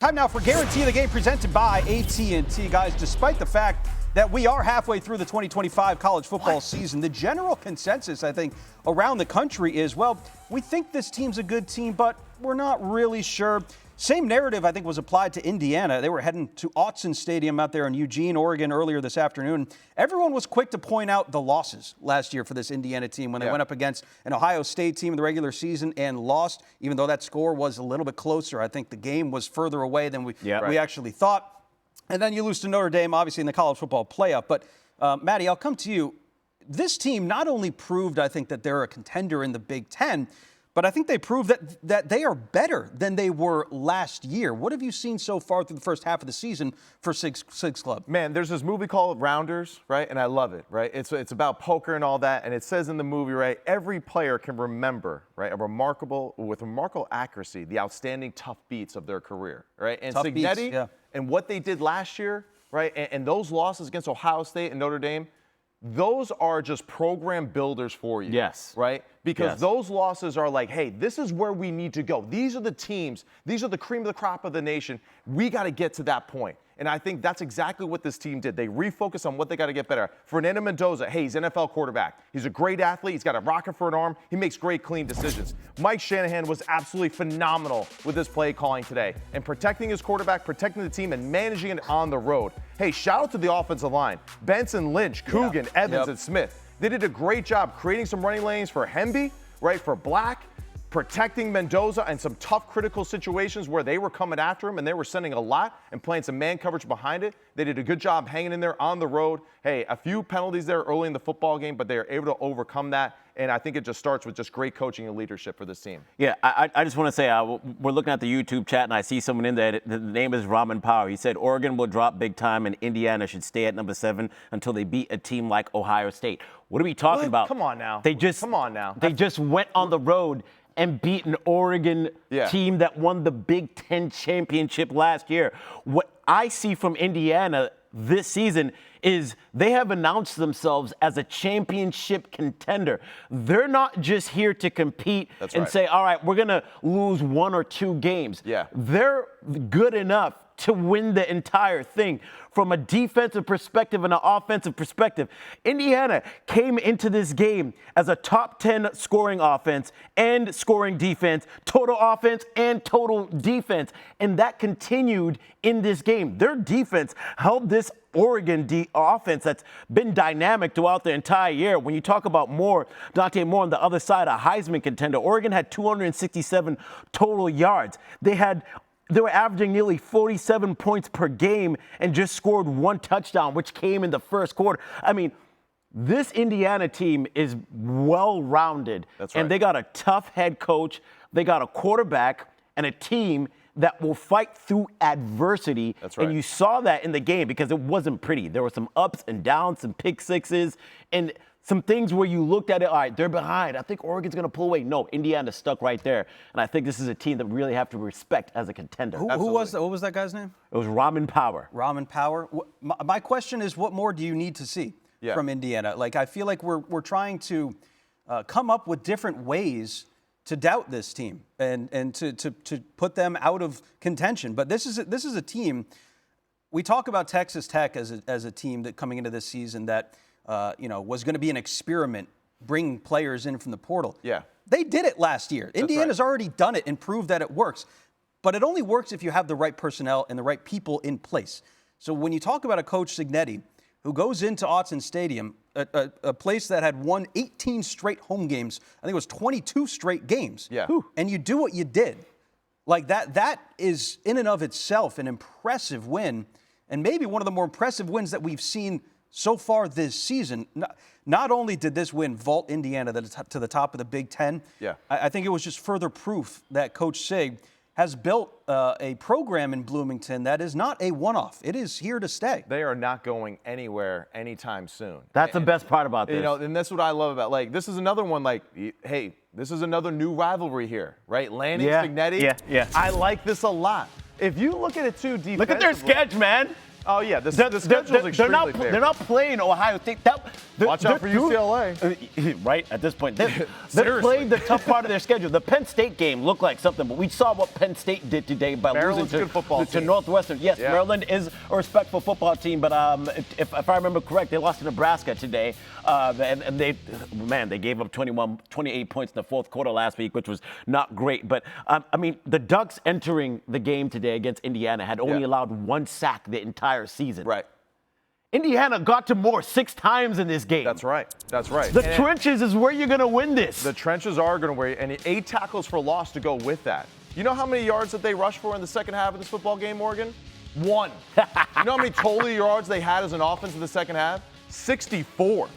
Time now for Guarantee of the Game presented by AT&T. Guys, despite the fact that we are halfway through the 2025 college football season, the general consensus, I think, around the country is, well, we think this team's a good team, but we're not really sure. Same narrative, I think, was applied to Indiana. They were heading to Autzen Stadium out there in Eugene, Oregon earlier this afternoon. Everyone was quick to point out the losses last year for this Indiana team when they went up against an Ohio State team in the regular season and lost, even though that score was a little bit closer. I think the game was further away than we actually thought. And then you lose to Notre Dame, obviously, in the college football playoff. But, Maddie, I'll come to you. This team not only proved, I think, that they're a contender in the Big Ten, but I think they proved that they are better than they were last year. What have you seen so far through the first half of the season for Sigs Club? Man, there's this movie called Rounders, right? And I love it, right? It's about poker and all that. And it says in the movie, right, every player can remember, right, with remarkable accuracy, the outstanding tough beats of their career, right? And tough Signetti beats, and what they did last year, right, and those losses against Ohio State and Notre Dame, those are just program builders for you. Yes. Right? Because those losses are like, hey, this is where we need to go. These are the teams. These are the cream of the crop of the nation. We got to get to that point. And I think that's exactly what this team did. They refocused on what they got to get better at. Fernando Mendoza, hey, he's an NFL quarterback. He's a great athlete. He's got a rocket for an arm. He makes great, clean decisions. Mike Shanahan was absolutely phenomenal with his play calling today and protecting his quarterback, protecting the team, and managing it on the road. Hey, shout out to the offensive line. Benson, Lynch, Coogan, Evans, and Smith. They did a great job creating some running lanes for Hemby, right, for Black, protecting Mendoza in some tough critical situations where they were coming after him and they were sending a lot and playing some man coverage behind it. They did a good job hanging in there on the road. Hey, a few penalties there early in the football game, but they are able to overcome that. And I think it just starts with just great coaching and leadership for this team. Yeah, I just want to say, we're looking at the YouTube chat, and I see someone in there. The name is Ramen Power. He said Oregon will drop big time, and Indiana should stay at number 7 until they beat a team like Ohio State. What are we talking about? Come on now. They just went on the road and beat an Oregon team that won the Big Ten championship last year. What I see from Indiana this season is they have announced themselves as a championship contender. They're not just here to compete say, all right, we're going to lose 1 or 2 games. They're good enough to win the entire thing. From a defensive perspective and an offensive perspective, Indiana came into this game as a top 10 scoring offense and scoring defense, total offense and total defense. And that continued in this game. Their defense held this Oregon offense that's been dynamic throughout the entire year. When you talk about Dante Moore on the other side, a Heisman contender, Oregon had 267 total yards. They were averaging nearly 47 points per game and just scored 1 touchdown, which came in the first quarter. I mean, this Indiana team is well-rounded. That's right. And they got a tough head coach. They got a quarterback and a team that will fight through adversity. That's right. And you saw that in the game because it wasn't pretty. There were some ups and downs, some pick sixes, and some things where you looked at it, all right, they're behind. I think Oregon's going to pull away. No, Indiana's stuck right there. And I think this is a team that we really have to respect as a contender. Who was that? What was that guy's name? It was Ramen Power. Ramen Power. My question is, what more do you need to see from Indiana? Like, I feel like we're trying to come up with different ways to doubt this team and to put them out of contention. But this is a team. We talk about Texas Tech as a team that coming into this season that was going to be an experiment, bringing players in from the portal. Yeah. They did it last year. Indiana's already done it and proved that it works. But it only works if you have the right personnel and the right people in place. So when you talk about a coach, Signetti, who goes into Autzen Stadium, a place that had won 18 straight home games, I think it was 22 straight games. Yeah. And you do what you did. Like that is in and of itself an impressive win, and maybe one of the more impressive wins that we've seen so far this season. Not only did this win vault Indiana to the top of the Big Ten, I think it was just further proof that Coach Sig has built a program in Bloomington that is not a one-off. It is here to stay. They are not going anywhere anytime soon. That's the best part about this. And that's what I love about, like, this is another one, like, hey, this is another new rivalry here, right? Lanning, Signetti. Yeah. I like this a lot. If you look at it too defensively. Look at their sketch, man. Oh, yeah. The schedule's extremely favorable. They're not playing Ohio State. Watch out for UCLA. Right, at this point. They're playing the tough part of their schedule. The Penn State game looked like something, but we saw what Penn State did today by losing to Northwestern. Yes, yeah. Maryland is a respectful football team, but if I remember correct, they lost to Nebraska today. And they gave up 28 points in the fourth quarter last week, which was not great. But, I mean, the Ducks entering the game today against Indiana had only allowed one sack the entire season. Right. Indiana got to Moore 6 times in this game. That's right. That's right. The trenches is where you're going to win this. The trenches are going to win, and 8 tackles for loss to go with that. You know how many yards that they rushed for in the second half of this football game, Morgan? 1. You know how many total yards they had as an offense in the second half? 64.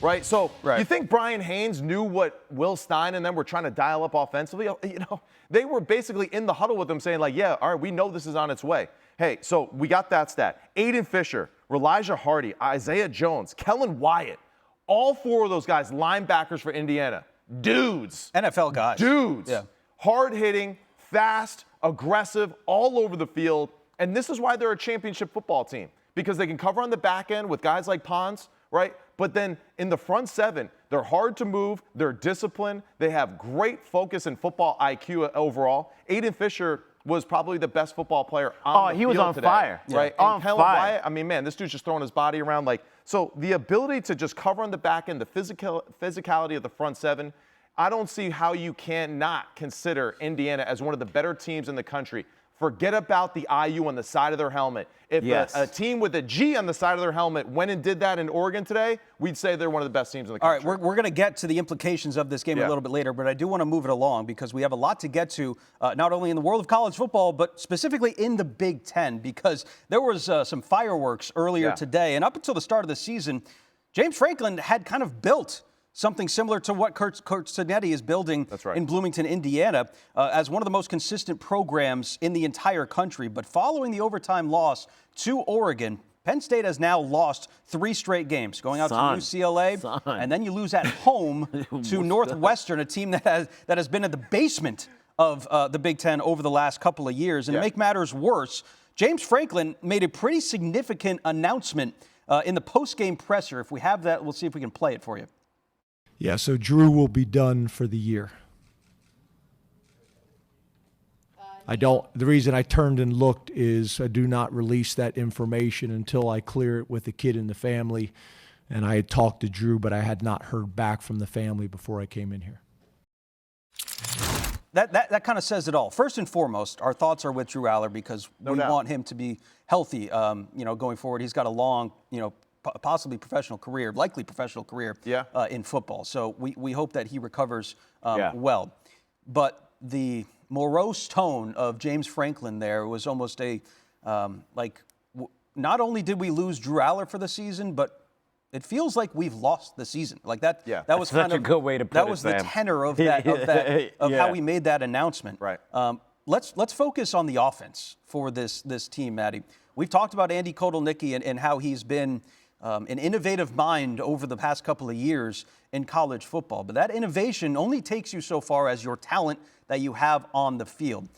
Right? So you think Brian Haynes knew what Will Stein and them were trying to dial up offensively? You know, they were basically in the huddle with them saying, like, yeah, all right, we know this is on its way. Hey, so we got that stat. Aiden Fisher, Elijah Hardy, Isaiah Jones, Kellen Wyatt, all 4 of those guys, linebackers for Indiana. Dudes. NFL guys. Dudes. Yeah. Hard-hitting, fast, aggressive, all over the field. And this is why they're a championship football team, because they can cover on the back end with guys like Pons, right? But then in the front 7, they're hard to move, they're disciplined, they have great focus and football IQ overall. Aiden Fisher was probably the best football player on the field on today, fire. Right? Yeah. And Kellen Wyatt, I mean, man, this dude's just throwing his body around like. So the ability to just cover on the back end, the physicality of the front 7, I don't see how you cannot consider Indiana as one of the better teams in the country. Forget about the IU on the side of their helmet. If a team with a G on the side of their helmet went and did that in Oregon today, we'd say they're one of the best teams in the country. All right, we're going to get to the implications of this game a little bit later, but I do want to move it along because we have a lot to get to, not only in the world of college football, but specifically in the Big Ten, because there was some fireworks earlier today, and up until the start of the season, James Franklin had kind of built something similar to what Curt Cignetti is building in Bloomington, Indiana, as one of the most consistent programs in the entire country. But following the overtime loss to Oregon, Penn State has now lost 3 straight games, going out to UCLA, and then you lose at home to Northwestern, a team that has been in the basement of the Big Ten over the last couple of years. And to make matters worse, James Franklin made a pretty significant announcement in the post-game presser. If we have that, we'll see if we can play it for you. Yeah, so Drew will be done for the year. The reason I turned and looked is I do not release that information until I clear it with the kid and the family. And I had talked to Drew, but I had not heard back from the family before I came in here. That kind of says it all. First and foremost, our thoughts are with Drew Aller because we want him to be healthy, going forward. He's got a long, possibly professional career, likely professional career in football. So we hope that he recovers well. But the morose tone of James Franklin there was almost not only did we lose Drew Aller for the season, but it feels like we've lost the season. Like that. Yeah. That was such a good way to put it. That was the tenor of how we made that announcement. Right. Let's focus on the offense for this team, Maddie. We've talked about Andy Kotelnicki and how he's been an innovative mind over the past couple of years in college football. But that innovation only takes you so far as your talent that you have on the field.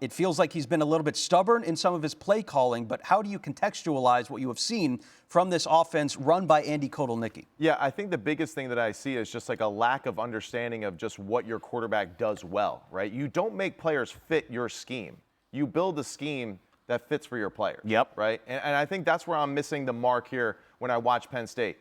It feels like he's been a little bit stubborn in some of his play calling, but how do you contextualize what you have seen from this offense run by Andy Kotelnicki? Yeah, I think the biggest thing that I see is just like a lack of understanding of just what your quarterback does well, right? You don't make players fit your scheme. You build a scheme that fits for your players. Yep. Right? And I think that's where I'm missing the mark here when I watch Penn State.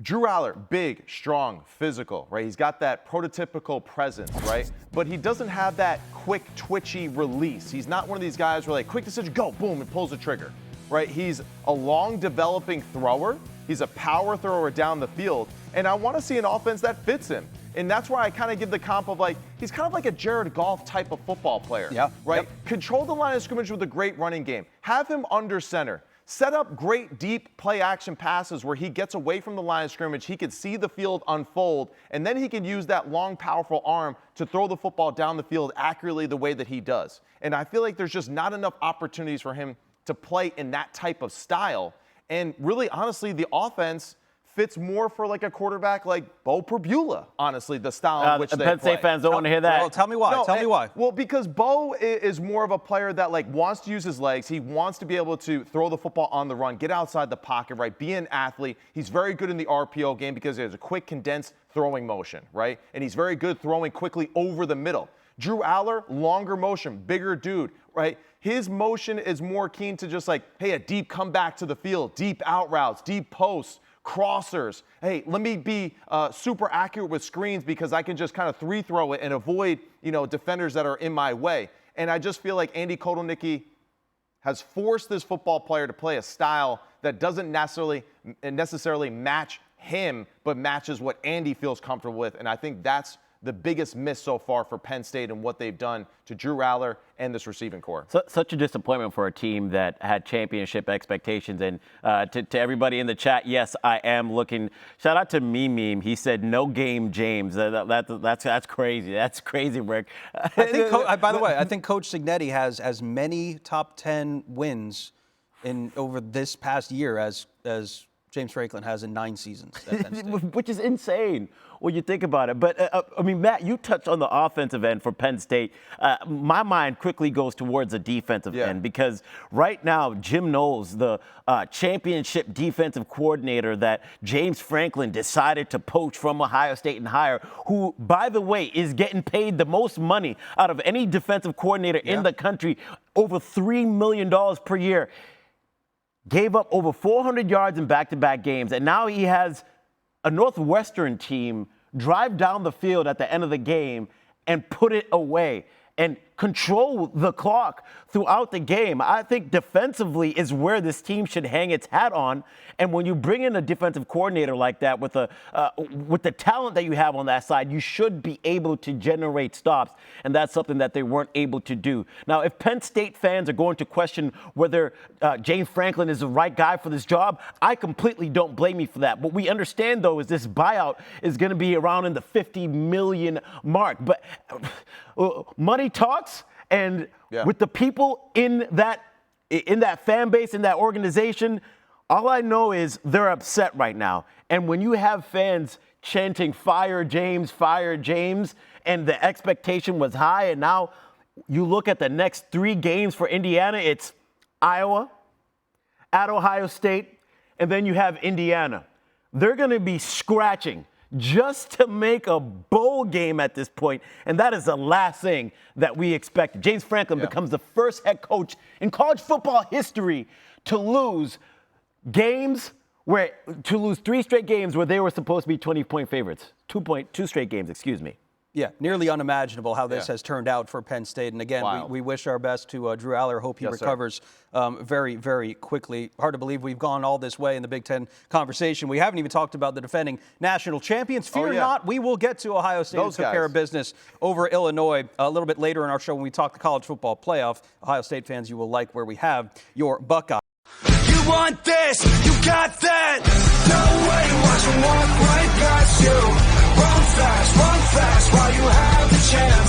Drew Aller, big, strong, physical, right? He's got that prototypical presence, right? But he doesn't have that quick, twitchy release. He's not one of these guys where, like, quick decision, go, boom, and pulls the trigger, right? He's a long developing thrower. He's a power thrower down the field. And I want to see an offense that fits him. And that's why I kind of give the comp of, like, he's kind of like a Jared Goff type of football player, right? Yep. Control the line of scrimmage with a great running game. Have him under center. Set up great deep play action passes where he gets away from the line of scrimmage. He can see the field unfold, and then he can use that long, powerful arm to throw the football down the field accurately the way that he does. And I feel like there's just not enough opportunities for him to play in that type of style. And really, honestly, the offense fits more for like a quarterback like Bo Perbula, honestly, the style in which they Penn play. State fans don't want to hear that. Well, tell me why. No, tell me why. Well, because Bo is more of a player that like wants to use his legs. He wants to be able to throw the football on the run, get outside the pocket, right? Be an athlete. He's very good in the RPO game because he has a quick, condensed throwing motion, right? And he's very good throwing quickly over the middle. Drew Aller, longer motion, bigger dude, right? His motion is more keen to just like, hey, a deep comeback to the field, deep out routes, deep posts, crossers. Hey, let me be super accurate with screens because I can just kind of throw it and avoid, defenders that are in my way. And I just feel like Andy Kotelnicki has forced this football player to play a style that doesn't necessarily match him, but matches what Andy feels comfortable with. And I think that's the biggest miss so far for Penn State and what they've done to Drew Aller and this receiving core. Such a disappointment for a team that had championship expectations. And to everybody in the chat, yes, I am looking. Shout out to Meme. He said, "No game, James." That's crazy. That's crazy, Rick. I think. By the way, I think Coach Cignetti has as many top 10 wins over this past year as James Franklin has in 9 seasons at Penn State. Which is insane when you think about it. But, Matt, you touched on the offensive end for Penn State. My mind quickly goes towards the defensive end because right now, Jim Knowles, the championship defensive coordinator that James Franklin decided to poach from Ohio State and hire, who, by the way, is getting paid the most money out of any defensive coordinator in the country, over $3 million per year, gave up over 400 yards in back-to-back games, and now he has a Northwestern team drive down the field at the end of the game and put it away and control the clock throughout the game. I think defensively is where this team should hang its hat on. And when you bring in a defensive coordinator like that with the talent that you have on that side, you should be able to generate stops. And that's something that they weren't able to do. Now, if Penn State fans are going to question whether James Franklin is the right guy for this job, I completely don't blame you for that. What we understand, though, is this buyout is going to be around in the $50 million mark. But money talks, and with the people in that fan base, in that organization, all I know is they're upset right now. And when you have fans chanting, "Fire James, fire James," and the expectation was high, and now you look at the next 3 games for Indiana, it's Iowa, at Ohio State, and then you have Indiana. They're going to be scratching just to make a bowl game at this point, and that is the last thing that we expect. James Franklin becomes the first head coach in college football history to lose 3 straight games where they were supposed to be 20-point favorites. 2 straight games, excuse me. Yeah, nearly unimaginable how this has turned out for Penn State. And again, we wish our best to Drew Aller. Hope he recovers very, very quickly. Hard to believe we've gone all this way in the Big Ten conversation. We haven't even talked about the defending national champions. Fear not, we will get to Ohio State and took care of business over Illinois a little bit later in our show when we talk the college football playoff. Ohio State fans, you will like where we have your Buckeye. You want this, you got that. No way, watch them walk right past you. Run fast while you have the chance.